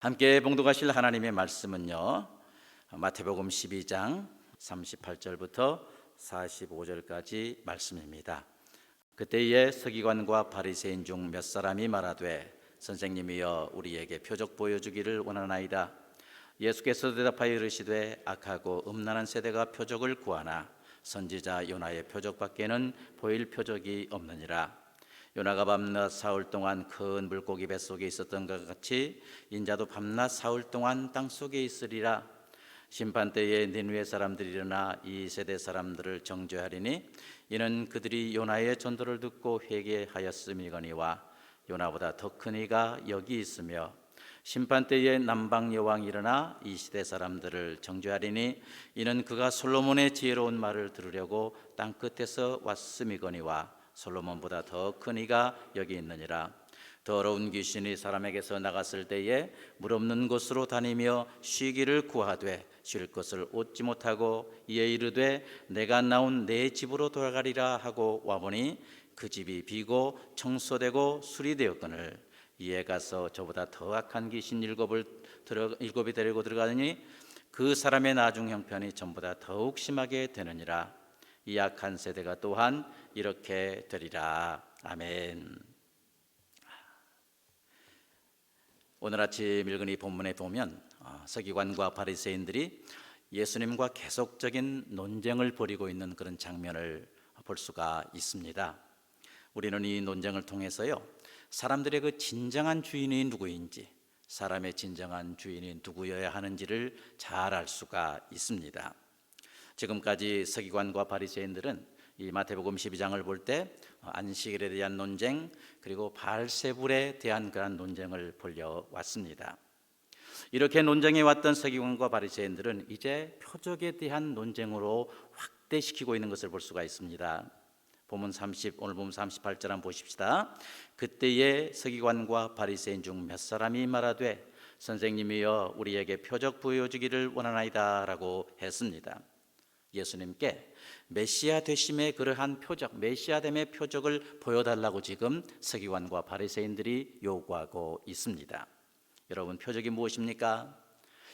함께 봉독하실 하나님의 말씀은요, 마태복음 12장 38절부터 45절까지 말씀입니다. 그때에 서기관과 바리새인 중 몇 사람이 말하되 선생님이여 우리에게 표적 보여주기를 원하나이다. 예수께서 대답하여 이르시되 악하고 음란한 세대가 표적을 구하나 선지자 요나의 표적밖에는 보일 표적이 없느니라. 요나가 밤낮 사흘 동안 큰 물고기 뱃속에 있었던 것 같이 인자도 밤낮 사흘 동안 땅속에 있으리라. 심판때에 니느웨 사람들이 일어나 이 세대 사람들을 정죄하리니 이는 그들이 요나의 전도를 듣고 회개하였음이거니와 요나보다 더 큰 이가 여기 있으며 심판때에 남방 여왕이 일어나 이 시대 사람들을 정죄하리니 이는 그가 솔로몬의 지혜로운 말을 들으려고 땅 끝에서 왔음이거니와 솔로몬보다 더 큰 이가 여기 있느니라. 더러운 귀신이 사람에게서 나갔을 때에 물 없는 곳으로 다니며 쉬기를 구하되 쉴 것을 얻지 못하고 이에 이르되 내가 나온 내 집으로 돌아가리라 하고 와보니 그 집이 비고 청소되고 수리되었거늘 이에 가서 저보다 더 악한 귀신 일곱이 데리고 들어가니 그 사람의 나중 형편이 전보다 더욱 심하게 되느니라. 이 악한 세대가 또한 이렇게 되리라. 아멘. 오늘 아침 읽은 이 본문에 보면 서기관과 바리새인들이 예수님과 계속적인 논쟁을 벌이고 있는 그런 장면을 볼 수가 있습니다. 우리는 이 논쟁을 통해서요, 사람들의 그 진정한 주인이 누구인지, 사람의 진정한 주인이 누구여야 하는지를 잘 알 수가 있습니다. 지금까지 서기관과 바리새인들은 이 마태복음 12장을 볼 때 안식일에 대한 논쟁, 그리고 바알세불에 대한 그런 논쟁을 벌여왔습니다. 이렇게 논쟁해 왔던 서기관과 바리새인들은 이제 표적에 대한 논쟁으로 확대시키고 있는 것을 볼 수가 있습니다. 오늘 보면 38절 한번 보십시다. 그때에 서기관과 바리새인 중 몇 사람이 말하되 선생님이여 우리에게 표적 보여주기를 원하나이다 라고 했습니다. 예수님께 메시아 되심의 그러한 표적, 메시아됨의 표적을 보여달라고 지금 서기관과 바리새인들이 요구하고 있습니다. 여러분, 표적이 무엇입니까?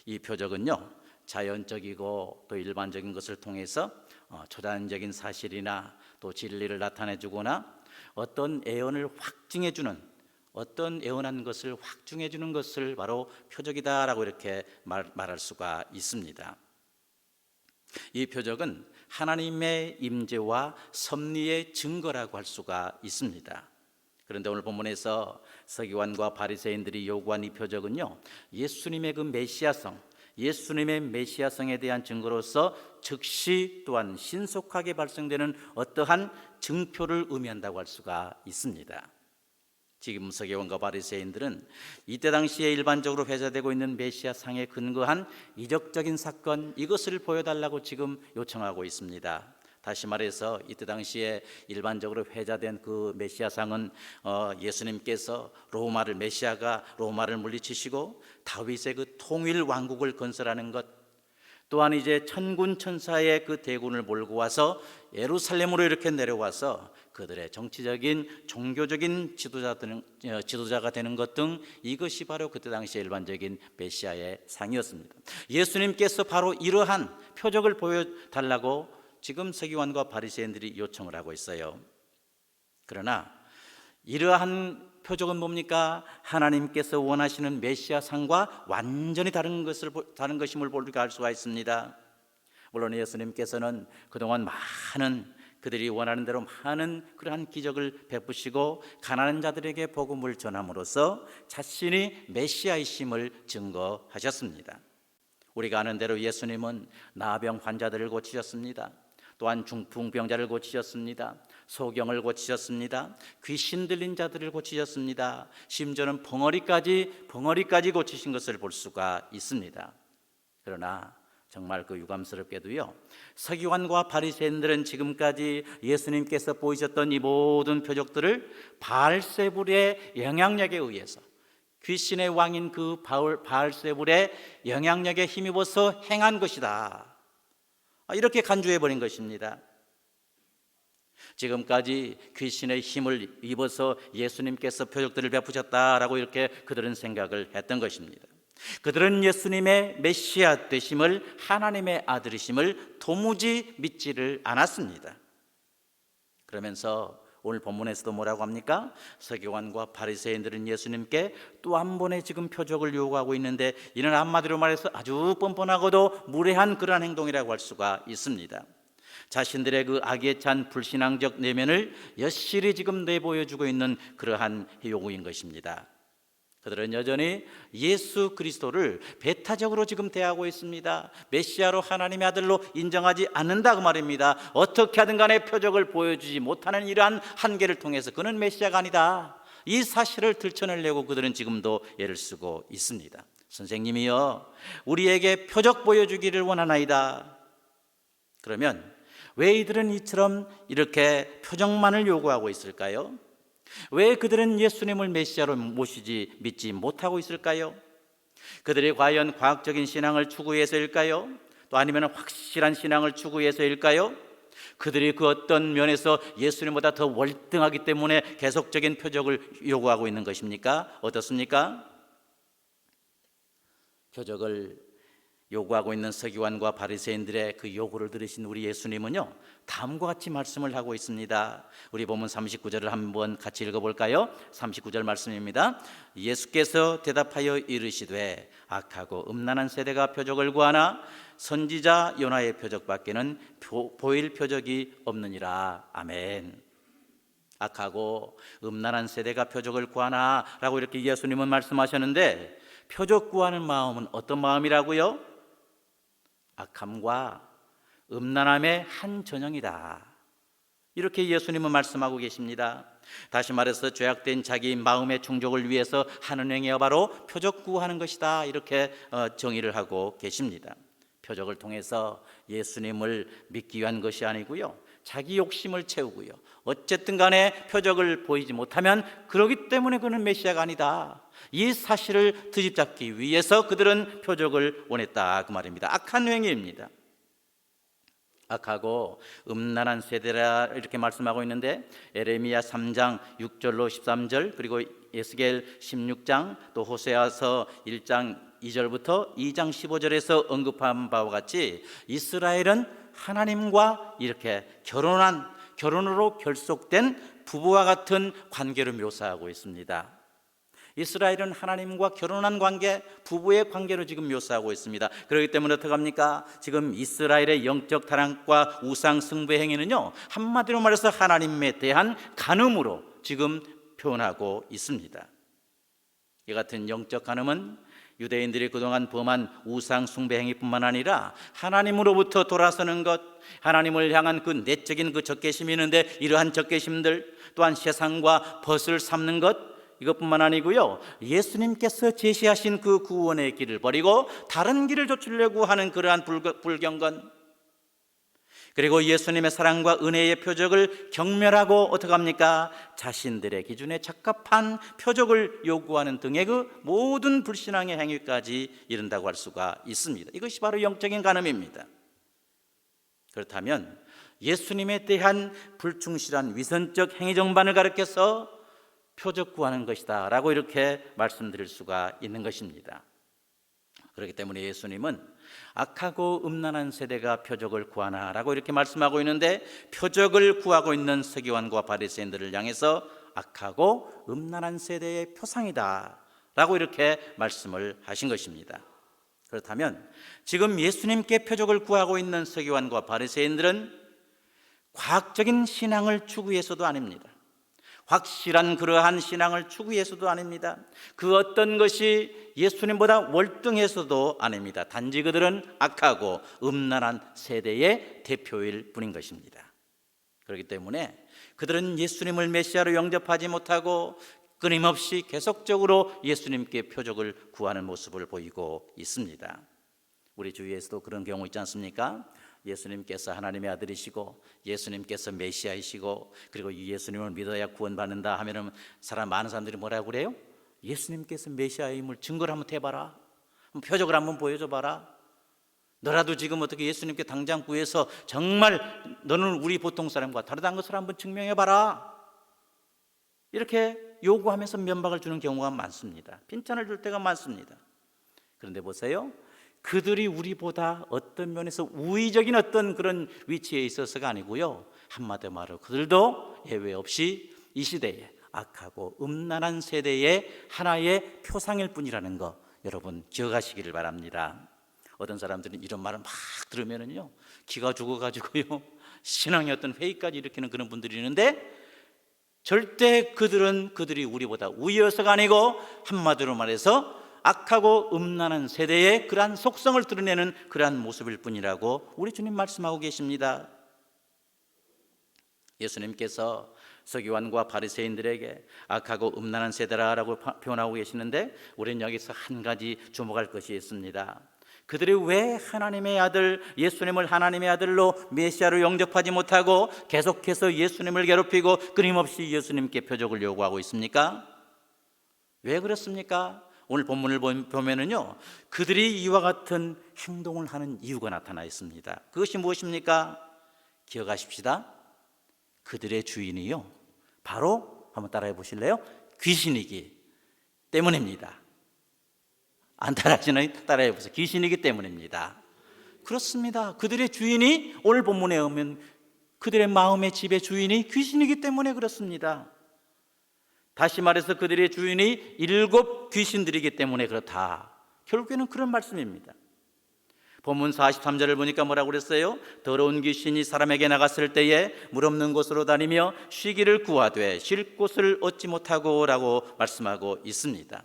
이 표적은요, 자연적이고 또 일반적인 것을 통해서 초자연적인 사실이나 또 진리를 나타내주거나 어떤 애언을 확증해주는, 어떤 애언한 것을 확증해주는 것을 바로 표적이다라고 이렇게 말할 수가 있습니다. 이 표적은 하나님의 임재와 섭리의 증거라고 할 수가 있습니다. 그런데 오늘 본문에서 서기관과 바리새인들이 요구한 이 표적은요, 예수님의 그 메시아성, 예수님의 메시아성에 대한 증거로서 즉시 또한 신속하게 발생되는 어떠한 증표를 의미한다고 할 수가 있습니다. 지금 서기관과 바리새인들은 이때 당시에 일반적으로 회자되고 있는 메시아상에 근거한 이적적인 사건, 이것을 보여달라고 지금 요청하고 있습니다. 다시 말해서 이때 당시에 일반적으로 회자된 그 메시아상은 예수님께서 메시아가 로마를 물리치시고 다윗의 그 통일 왕국을 건설하는 것, 또한 이제 천군 천사의 그 대군을 몰고 와서 예루살렘으로 이렇게 내려와서 그들의 정치적인 종교적인 지도자가 되는 것 등, 이것이 바로 그때 당시의 일반적인 메시아의 상이었습니다. 예수님께서 바로 이러한 표적을 보여달라고 지금 서기관과 바리새인들이 요청을 하고 있어요. 그러나 이러한 표적은 뭡니까? 하나님께서 원하시는 메시아상과 완전히 다른 것임을 우리가 알 수가 있습니다. 물론 예수님께서는 그동안 많은, 그들이 원하는 대로 많은 그러한 기적을 베푸시고 가난한 자들에게 복음을 전함으로써 자신이 메시아이심을 증거하셨습니다. 우리가 아는 대로 예수님은 나병 환자들을 고치셨습니다. 또한 중풍병자를 고치셨습니다. 소경을 고치셨습니다. 귀신 들린 자들을 고치셨습니다. 심지어는 벙어리까지 고치신 것을 볼 수가 있습니다. 그러나 정말 그 유감스럽게도요, 서기관과 바리새인들은 지금까지 예수님께서 보이셨던 이 모든 표적들을 바알세불의 영향력에 의해서, 귀신의 왕인 그 바알세불의 영향력에 힘입어서 행한 것이다, 이렇게 간주해버린 것입니다. 지금까지 귀신의 힘을 입어서 예수님께서 표적들을 베푸셨다라고 이렇게 그들은 생각을 했던 것입니다. 그들은 예수님의 메시아 되심을, 하나님의 아들이심을 도무지 믿지를 않았습니다. 그러면서 오늘 본문에서도 뭐라고 합니까? 서기관과 바리새인들은 예수님께 또 한 번의 지금 표적을 요구하고 있는데, 이는 한마디로 말해서 아주 뻔뻔하고도 무례한 그러한 행동이라고 할 수가 있습니다. 자신들의 그 악에 찬 불신앙적 내면을 여실히 지금 내보여주고 있는 그러한 요구인 것입니다. 그들은 여전히 예수 그리스도를 배타적으로 지금 대하고 있습니다. 메시아로 하나님의 아들로 인정하지 않는다 그 말입니다. 어떻게 하든 간에 표적을 보여주지 못하는 이러한 한계를 통해서 그는 메시아가 아니다, 이 사실을 들춰내려고 그들은 지금도 애를 쓰고 있습니다. 선생님이여, 우리에게 표적 보여주기를 원하나이다. 그러면 왜 이들은 이처럼 이렇게 표적만을 요구하고 있을까요? 왜 그들은 예수님을 메시아로 믿지 못하고 있을까요? 그들이 과연 과학적인 신앙을 추구해서일까요? 또 아니면 확실한 신앙을 추구해서일까요? 그들이 그 어떤 면에서 예수님보다 더 월등하기 때문에 계속적인 표적을 요구하고 있는 것입니까? 어떻습니까? 표적을 요구하고 있는 서기관과 바리새인들의 그 요구를 들으신 우리 예수님은요, 다음과 같이 말씀을 하고 있습니다. 우리 본문 39절을 한번 같이 읽어볼까요? 39절 말씀입니다. 예수께서 대답하여 이르시되 악하고 음란한 세대가 표적을 구하나 선지자 요나의 표적밖에는 보일 표적이 없느니라. 아멘. 악하고 음란한 세대가 표적을 구하나 라고 이렇게 예수님은 말씀하셨는데, 표적 구하는 마음은 어떤 마음이라고요? 악함과 음란함의 한 전형이다, 이렇게 예수님은 말씀하고 계십니다. 다시 말해서 죄악된 자기 마음의 충족을 위해서 하는 행위가 바로 표적 구하는 것이다, 이렇게 정의를 하고 계십니다. 표적을 통해서 예수님을 믿기 위한 것이 아니고요, 자기 욕심을 채우고요, 어쨌든 간에 표적을 보이지 못하면 그러기 때문에 그는 메시아가 아니다, 이 사실을 트집잡기 위해서 그들은 표적을 원했다 그 말입니다. 악한 행위입니다. 악하고 음란한 세대라 이렇게 말씀하고 있는데, 에레미야 3장 6절로 13절, 그리고 에스겔 16장, 또 호세아서 1장 2절부터 2장 15절에서 언급한 바와 같이 이스라엘은 하나님과 이렇게 결혼으로 결속된 부부와 같은 관계를 묘사하고 있습니다. 이스라엘은 하나님과 결혼한 관계, 부부의 관계로 지금 묘사하고 있습니다. 그렇기 때문에 어떻게 합니까? 지금 이스라엘의 영적 타락과 우상 숭배 행위는요, 한마디로 말해서 하나님에 대한 간음으로 지금 표현하고 있습니다. 이 같은 영적 간음은 유대인들이 그동안 범한 우상 숭배 행위뿐만 아니라 하나님으로부터 돌아서는 것, 하나님을 향한 그 내적인 그 적개심이 있는데, 이러한 적개심들 또한 세상과 벗을 삼는 것, 이것뿐만 아니고요, 예수님께서 제시하신 그 구원의 길을 버리고 다른 길을 좇으려고 하는 그러한 불경건, 그리고 예수님의 사랑과 은혜의 표적을 경멸하고 어떻게 합니까? 자신들의 기준에 적합한 표적을 요구하는 등의 그 모든 불신앙의 행위까지 이른다고 할 수가 있습니다. 이것이 바로 영적인 간음입니다. 그렇다면 예수님에 대한 불충실한 위선적 행위 정반을 가리켜서 표적 구하는 것이다 라고 이렇게 말씀드릴 수가 있는 것입니다. 그렇기 때문에 예수님은 악하고 음란한 세대가 표적을 구하나 라고 이렇게 말씀하고 있는데, 표적을 구하고 있는 서기관과 바리새인들을 향해서 악하고 음란한 세대의 표상이다 라고 이렇게 말씀을 하신 것입니다. 그렇다면 지금 예수님께 표적을 구하고 있는 서기관과 바리새인들은 과학적인 신앙을 추구해서도 아닙니다. 확실한 그러한 신앙을 추구해서도 아닙니다. 그 어떤 것이 예수님보다 월등해서도 아닙니다. 단지 그들은 악하고 음란한 세대의 대표일 뿐인 것입니다. 그렇기 때문에 그들은 예수님을 메시아로 영접하지 못하고 끊임없이 계속적으로 예수님께 표적을 구하는 모습을 보이고 있습니다. 우리 주위에서도 그런 경우 있지 않습니까? 예수님께서 하나님의 아들이시고 예수님께서 메시아이시고 그리고 예수님을 믿어야 구원받는다 하면은 많은 사람들이 뭐라고 그래요? 예수님께서 메시아임을 증거를 한번 대봐라, 표적을 한번 보여줘봐라. 너라도 지금 어떻게 예수님께 당장 구해서 정말 너는 우리 보통 사람과 다르다는 것을 한번 증명해봐라, 이렇게 요구하면서 면박을 주는 경우가 많습니다. 빈찬을 줄 때가 많습니다. 그런데 보세요. 그들이 우리보다 어떤 면에서 우위적인 어떤 그런 위치에 있어서가 아니고요, 한마디로 말하고 그들도 예외 없이 이 시대에 악하고 음란한 세대의 하나의 표상일 뿐이라는 거 여러분 기억하시기를 바랍니다. 어떤 사람들은 이런 말을 막 들으면은요 기가 죽어가지고요 신앙의 어떤 회의까지 일으키는 그런 분들이 있는데, 절대 그들이 우리보다 우위여서가 아니고 한마디로 말해서 악하고 음란한 세대의 그러한 속성을 드러내는 그러한 모습일 뿐이라고 우리 주님 말씀하고 계십니다. 예수님께서 서기관과 바리새인들에게 악하고 음란한 세대라고 표현하고 계시는데, 우리는 여기서 한 가지 주목할 것이 있습니다. 그들이 왜 하나님의 아들 예수님을 하나님의 아들로 메시아로 영접하지 못하고 계속해서 예수님을 괴롭히고 끊임없이 예수님께 표적을 요구하고 있습니까? 왜 그렇습니까? 오늘 본문을 보면은요 그들이 이와 같은 행동을 하는 이유가 나타나 있습니다. 그것이 무엇입니까? 기억하십시다. 그들의 주인이요 바로 한번 따라해 보실래요? 귀신이기 때문입니다. 안 따라하시나요? 따라해 보세요. 귀신이기 때문입니다. 그렇습니다. 그들의 주인이 오늘 본문에 오면 그들의 마음의 집의 주인이 귀신이기 때문에 그렇습니다. 다시 말해서 그들의 주인이 7 귀신들이기 때문에 그렇다. 결국에는 그런 말씀입니다. 본문 43절을 보니까 뭐라고 그랬어요? 더러운 귀신이 사람에게 나갔을 때에 물 없는 곳으로 다니며 쉬기를 구하되 쉴 곳을 얻지 못하고 라고 말씀하고 있습니다.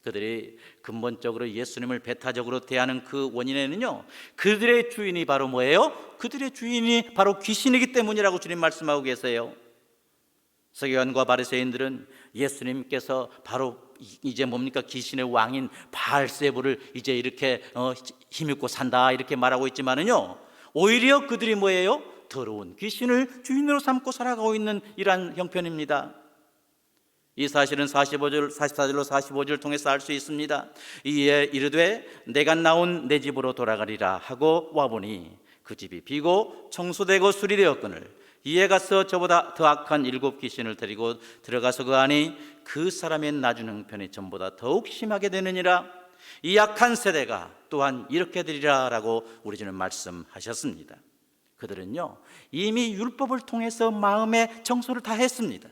그들이 근본적으로 예수님을 배타적으로 대하는 그 원인에는요 그들의 주인이 바로 뭐예요? 그들의 주인이 바로 귀신이기 때문이라고 주님 말씀하고 계세요. 서기관과 바리새인들은 예수님께서 바로 이제 뭡니까? 귀신의 왕인 바알세부를 이제 이렇게 힘입고 산다 이렇게 말하고 있지만은요 오히려 그들이 뭐예요? 더러운 귀신을 주인으로 삼고 살아가고 있는 이러한 형편입니다. 이 사실은 44절로 45절을 통해서 알 수 있습니다. 이에 이르되 내가 나온 내 집으로 돌아가리라 하고 와보니 그 집이 비고 청소되고 수리되었거늘 이에 가서 저보다 더 악한 7 귀신을 데리고 들어가서 그 안이 그 사람의 나중 형편이 전보다 더욱 심하게 되느니라. 이 악한 세대가 또한 이렇게 되리라 라고 우리 주님 말씀하셨습니다. 그들은요 이미 율법을 통해서 마음의 청소를 다 했습니다.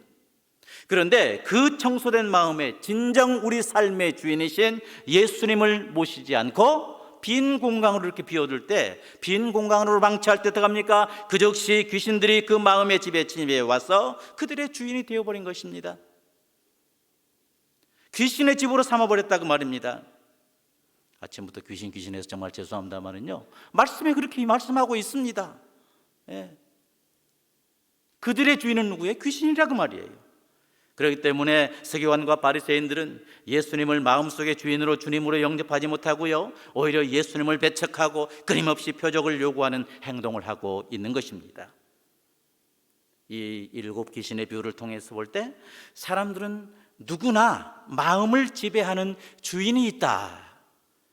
그런데 그 청소된 마음에 진정 우리 삶의 주인이신 예수님을 모시지 않고 빈 공간으로 이렇게 비워둘 때, 빈 공간으로 방치할 때 어떡합니까? 그 즉시 귀신들이 그 마음의 집에 침입해 와서 그들의 주인이 되어버린 것입니다. 귀신의 집으로 삼아버렸다고 말입니다. 아침부터 귀신해서 정말 죄송합니다만은요 말씀에 그렇게 말씀하고 있습니다. 예. 그들의 주인은 누구예요? 귀신이라고 말이에요. 그렇기 때문에 서기관과 바리새인들은 예수님을 마음속의 주인으로 주님으로 영접하지 못하고요 오히려 예수님을 배척하고 끊임없이 표적을 요구하는 행동을 하고 있는 것입니다. 이 7 귀신의 비유를 통해서 볼 때 사람들은 누구나 마음을 지배하는 주인이 있다,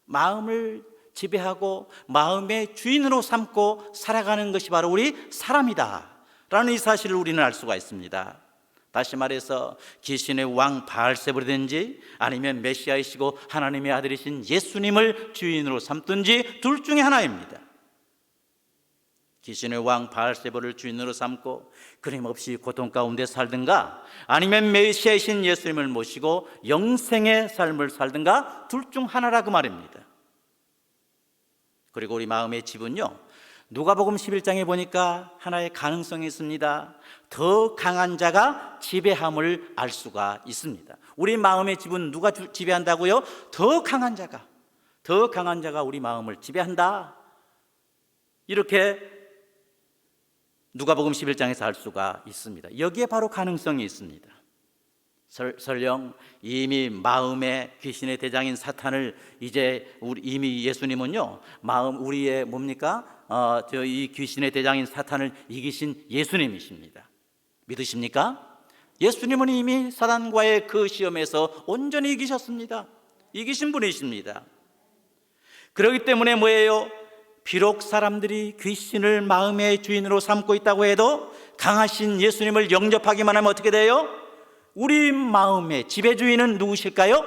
마음을 지배하고 마음의 주인으로 삼고 살아가는 것이 바로 우리 사람이다 라는 이 사실을 우리는 알 수가 있습니다. 다시 말해서 귀신의 왕 바알세불이든지 아니면 메시아이시고 하나님의 아들이신 예수님을 주인으로 삼든지 둘 중에 하나입니다. 귀신의 왕 바알세불을 주인으로 삼고 끊임없이 고통 가운데 살든가 아니면 메시아이신 예수님을 모시고 영생의 삶을 살든가 둘 중 하나라고 말입니다. 그리고 우리 마음의 집은요 누가복음 11장에 보니까 하나의 가능성이 있습니다. 더 강한 자가 지배함을 알 수가 있습니다. 우리 마음의 집은 누가 지배한다고요? 더 강한 자가 우리 마음을 지배한다. 이렇게 누가복음 11장에서 알 수가 있습니다. 여기에 바로 가능성이 있습니다. 설령 이미 마음의 귀신의 대장인 사탄을 이제 이미 예수님은요 우리의 뭡니까? 이 귀신의 대장인 사탄을 이기신 예수님이십니다. 믿으십니까? 예수님은 이미 사탄과의 그 시험에서 온전히 이기셨습니다. 이기신 분이십니다. 그렇기 때문에 뭐예요? 비록 사람들이 귀신을 마음의 주인으로 삼고 있다고 해도 강하신 예수님을 영접하기만 하면 어떻게 돼요? 우리 마음의 지배주인은 누구실까요?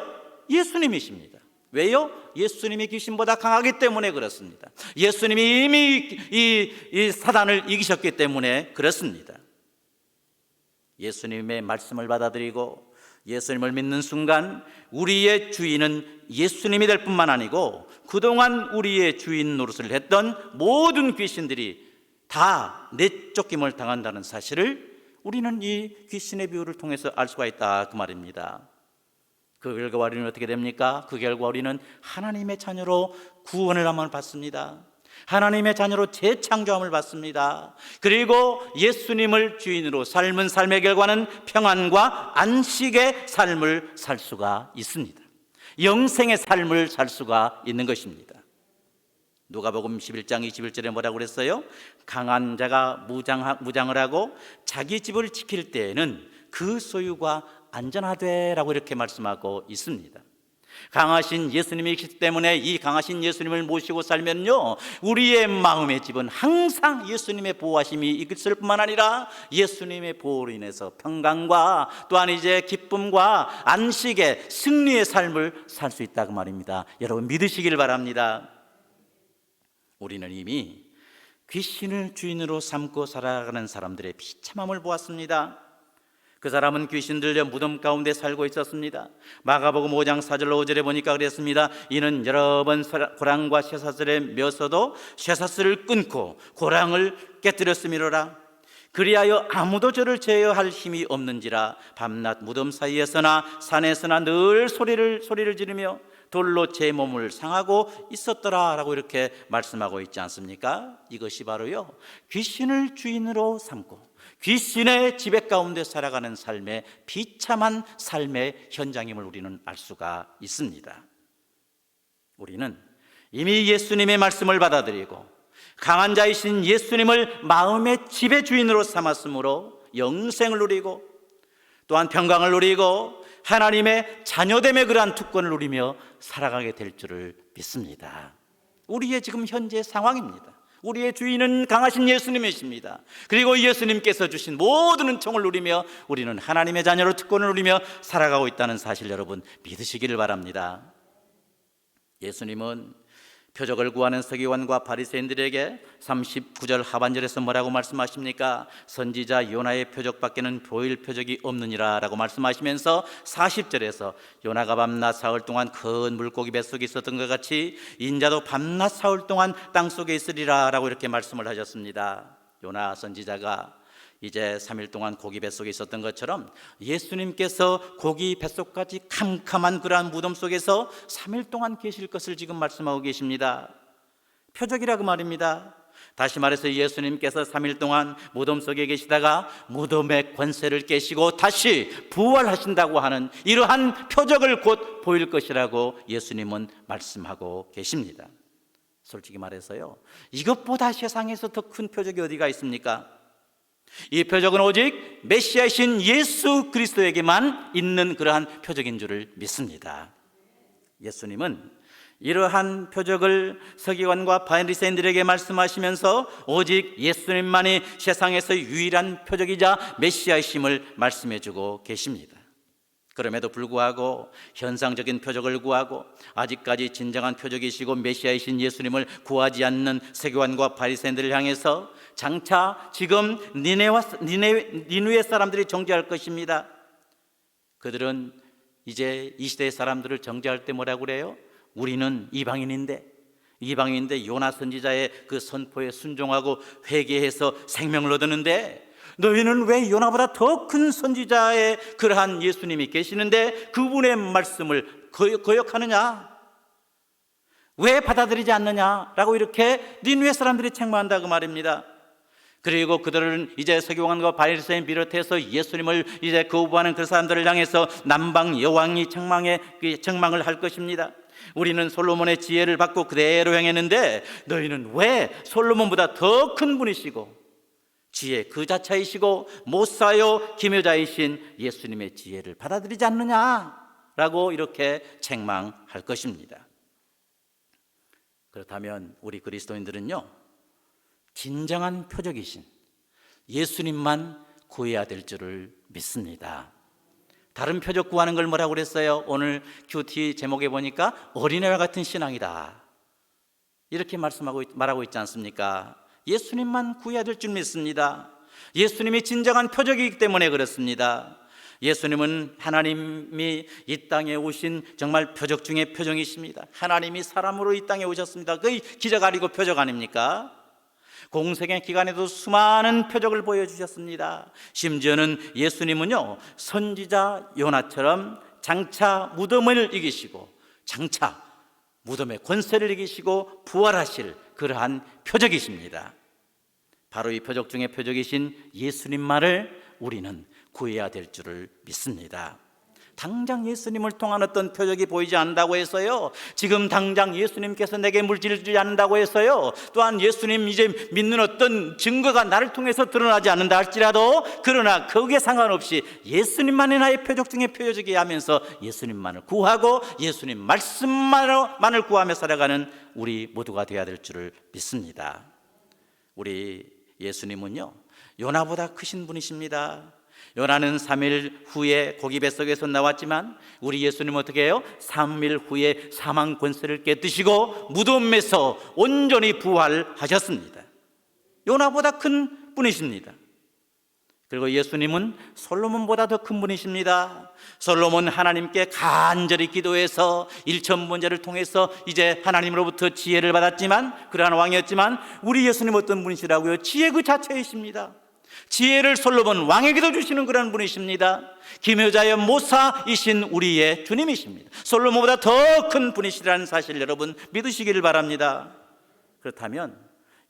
예수님이십니다. 왜요? 예수님이 귀신보다 강하기 때문에 그렇습니다. 예수님이 이미 이 사단을 이기셨기 때문에 그렇습니다. 예수님의 말씀을 받아들이고 예수님을 믿는 순간 우리의 주인은 예수님이 될 뿐만 아니고 그동안 우리의 주인 노릇을 했던 모든 귀신들이 다 내쫓김을 당한다는 사실을 우리는 이 귀신의 비유를 통해서 알 수가 있다, 그 말입니다. 그 결과 우리는 어떻게 됩니까? 그 결과 우리는 하나님의 자녀로 구원을 한번 받습니다. 하나님의 자녀로 재창조함을 받습니다. 그리고 예수님을 주인으로 삶은 삶의 결과는 평안과 안식의 삶을 살 수가 있습니다. 영생의 삶을 살 수가 있는 것입니다. 누가복음 11장 21절에 뭐라고 그랬어요? 강한 자가 무장을 하고 자기 집을 지킬 때에는 그 소유가 안전하되라고 이렇게 말씀하고 있습니다. 강하신 예수님이시기 때문에 이 강하신 예수님을 모시고 살면요, 우리의 마음의 집은 항상 예수님의 보호하심이 있을 뿐만 아니라 예수님의 보호로 인해서 평강과 또한 이제 기쁨과 안식의 승리의 삶을 살 수 있다고 말입니다. 여러분 믿으시길 바랍니다. 우리는 이미 귀신을 주인으로 삼고 살아가는 사람들의 비참함을 보았습니다. 그 사람은 귀신 들려 무덤 가운데 살고 있었습니다. 마가복음 5장 4절로 5절에 보니까 그랬습니다. 이는 여러 번 고랑과 쇠사슬에 메어서도 쇠사슬을 끊고 고랑을 깨뜨렸음이로라. 그리하여 아무도 저를 제어할 힘이 없는지라 밤낮 무덤 사이에서나 산에서나 늘 소리를 지르며 돌로 제 몸을 상하고 있었더라 라고 이렇게 말씀하고 있지 않습니까? 이것이 바로요, 귀신을 주인으로 삼고 귀신의 지배 가운데 살아가는 삶의 비참한 삶의 현장임을 우리는 알 수가 있습니다. 우리는 이미 예수님의 말씀을 받아들이고 강한 자이신 예수님을 마음의 지배 주인으로 삼았으므로 영생을 누리고 또한 평강을 누리고 하나님의 자녀됨의 그러한 특권을 누리며 살아가게 될 줄을 믿습니다. 우리의 지금 현재 상황입니다. 우리의 주인은 강하신 예수님이십니다. 그리고 예수님께서 주신 모든 은총을 누리며 우리는 하나님의 자녀로 특권을 누리며 살아가고 있다는 사실 여러분 믿으시기를 바랍니다. 예수님은 표적을 구하는 서기관과 바리새인들에게 39절 하반절에서 뭐라고 말씀하십니까? 선지자 요나의 표적밖에는 보일 표적이 없느니라 라고 말씀하시면서 40절에서 요나가 밤낮 사흘 동안 큰 물고기 뱃속에 있었던 것 같이 인자도 밤낮 사흘 동안 땅속에 있으리라 라고 이렇게 말씀을 하셨습니다. 요나 선지자가 이제 3일 동안 고기 뱃속에 있었던 것처럼 예수님께서 고기 뱃속까지 캄캄한 그러한 무덤 속에서 3일 동안 계실 것을 지금 말씀하고 계십니다. 표적이라고 말입니다. 다시 말해서 예수님께서 3일 동안 무덤 속에 계시다가 무덤의 권세를 깨시고 다시 부활하신다고 하는 이러한 표적을 곧 보일 것이라고 예수님은 말씀하고 계십니다. 솔직히 말해서요, 이것보다 세상에서 더 큰 표적이 어디가 있습니까? 이 표적은 오직 메시아이신 예수 그리스도에게만 있는 그러한 표적인 줄을 믿습니다. 예수님은 이러한 표적을 서기관과 바리새인들에게 말씀하시면서 오직 예수님만이 세상에서 유일한 표적이자 메시아이심을 말씀해주고 계십니다. 그럼에도 불구하고 현상적인 표적을 구하고 아직까지 진정한 표적이시고 메시아이신 예수님을 구하지 않는 서기관과 바리새인들을 향해서 장차 지금 니느웨 사람들이 정죄할 것입니다. 그들은 이제 이 시대의 사람들을 정죄할 때 뭐라고 그래요? 우리는 이방인인데 요나 선지자의 그 선포에 순종하고 회개해서 생명을 얻었는데 너희는 왜 요나보다 더 큰 선지자의 그러한 예수님이 계시는데 그분의 말씀을 거역하느냐? 왜 받아들이지 않느냐라고 이렇게 니느웨 사람들이 책망한다고 말입니다. 그리고 그들은 이제 서기관과 바리새인 비롯해서 예수님을 이제 거부하는 그 사람들을 향해서 남방 여왕이 책망을 할 것입니다. 우리는 솔로몬의 지혜를 받고 그대로 행했는데 너희는 왜 솔로몬보다 더 큰 분이시고 지혜 그 자체이시고 모사요 기묘자이신 예수님의 지혜를 받아들이지 않느냐라고 이렇게 책망할 것입니다. 그렇다면 우리 그리스도인들은요, 진정한 표적이신 예수님만 구해야 될 줄을 믿습니다. 다른 표적 구하는 걸 뭐라고 그랬어요? 오늘 큐티 제목에 보니까 어린애와 같은 신앙이다, 이렇게 말하고 있지 않습니까? 예수님만 구해야 될 줄 믿습니다. 예수님이 진정한 표적이기 때문에 그렇습니다. 예수님은 하나님이 이 땅에 오신 정말 표적 중에 표적이십니다. 하나님이 사람으로 이 땅에 오셨습니다. 그게 기적 아니고 표적 아닙니까? 공생의 기간에도 수많은 표적을 보여주셨습니다. 심지어는 예수님은요, 선지자 요나처럼 장차 무덤을 이기시고 장차 무덤의 권세를 이기시고 부활하실 그러한 표적이십니다. 바로 이 표적 중에 표적이신 예수님만을 우리는 구해야 될 줄을 믿습니다. 당장 예수님을 통한 어떤 표적이 보이지 않는다고 해서요, 지금 당장 예수님께서 내게 물질을 주지 않는다고 해서요, 또한 예수님 이제 믿는 어떤 증거가 나를 통해서 드러나지 않는다 할지라도, 그러나 거기에 상관없이 예수님만이 나의 표적 중에 표적이 하면서 예수님만을 구하고 예수님 말씀만을 구하며 살아가는 우리 모두가 되어야 될 줄을 믿습니다. 우리 예수님은요, 요나보다 크신 분이십니다. 요나는 3일 후에 고기 뱃속에서 나왔지만 우리 예수님은 어떻게 해요? 3일 후에 사망 권세를 깨뜨시고 무덤에서 온전히 부활하셨습니다. 요나보다 큰 분이십니다. 그리고 예수님은 솔로몬보다 더 큰 분이십니다. 솔로몬 하나님께 간절히 기도해서 일천번제를 통해서 이제 하나님으로부터 지혜를 받았지만, 그러한 왕이었지만 우리 예수님 어떤 분이시라고요? 지혜 그 자체이십니다. 지혜를 솔로몬 왕에게도 주시는 그런 분이십니다. 기묘자의 모사이신 우리의 주님이십니다. 솔로몬보다 더 큰 분이시라는 사실 여러분 믿으시기를 바랍니다. 그렇다면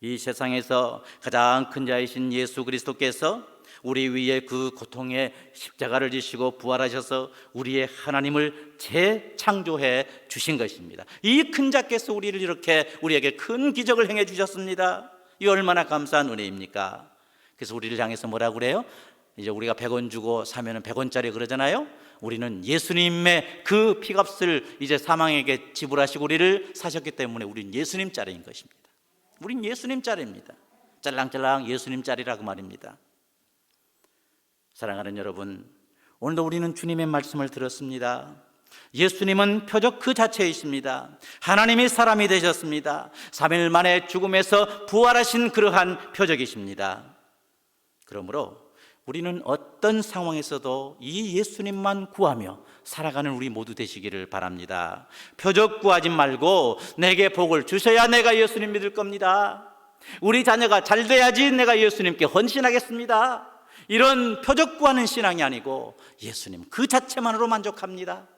이 세상에서 가장 큰 자이신 예수 그리스도께서 우리 위에 그 고통의 십자가를 지시고 부활하셔서 우리의 하나님을 재창조해 주신 것입니다. 이 큰 자께서 우리를 이렇게 우리에게 큰 기적을 행해 주셨습니다. 이 얼마나 감사한 은혜입니까? 그래서 우리를 향해서 뭐라고 그래요? 이제 우리가 100원 주고 사면은 100원짜리 그러잖아요. 우리는 예수님의 그 피값을 이제 사망에게 지불하시고 우리를 사셨기 때문에 우리는 예수님 짜리인 것입니다. 우린 예수님 짜리입니다. 짤랑짤랑 예수님 짜리라고 말입니다. 사랑하는 여러분, 오늘도 우리는 주님의 말씀을 들었습니다. 예수님은 표적 그 자체이십니다. 하나님이 사람이 되셨습니다. 3일 만에 죽음에서 부활하신 그러한 표적이십니다. 그러므로 우리는 어떤 상황에서도 이 예수님만 구하며 살아가는 우리 모두 되시기를 바랍니다. 표적 구하지 말고 내게 복을 주셔야 내가 예수님 믿을 겁니다. 우리 자녀가 잘 돼야지 내가 예수님께 헌신하겠습니다. 이런 표적 구하는 신앙이 아니고 예수님 그 자체만으로 만족합니다.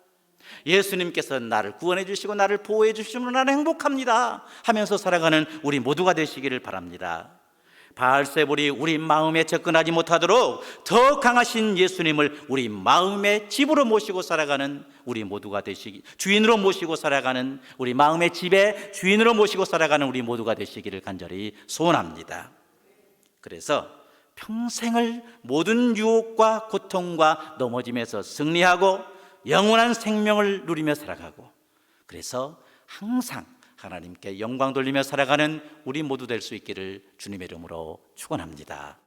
예수님께서 나를 구원해 주시고 나를 보호해 주시면 나는 행복합니다 하면서 살아가는 우리 모두가 되시기를 바랍니다. 바알세불이 우리 마음에 접근하지 못하도록 더 강하신 예수님을 우리 마음의 집으로 모시고 살아가는 우리 모두가 되시기, 주인으로 모시고 살아가는 우리 마음의 집의 주인으로 모시고 살아가는 우리 모두가 되시기를 간절히 소원합니다. 그래서 평생을 모든 유혹과 고통과 넘어짐에서 승리하고 영원한 생명을 누리며 살아가고, 그래서 항상 하나님께 영광 돌리며 살아가는 우리 모두 될 수 있기를 주님의 이름으로 축원합니다.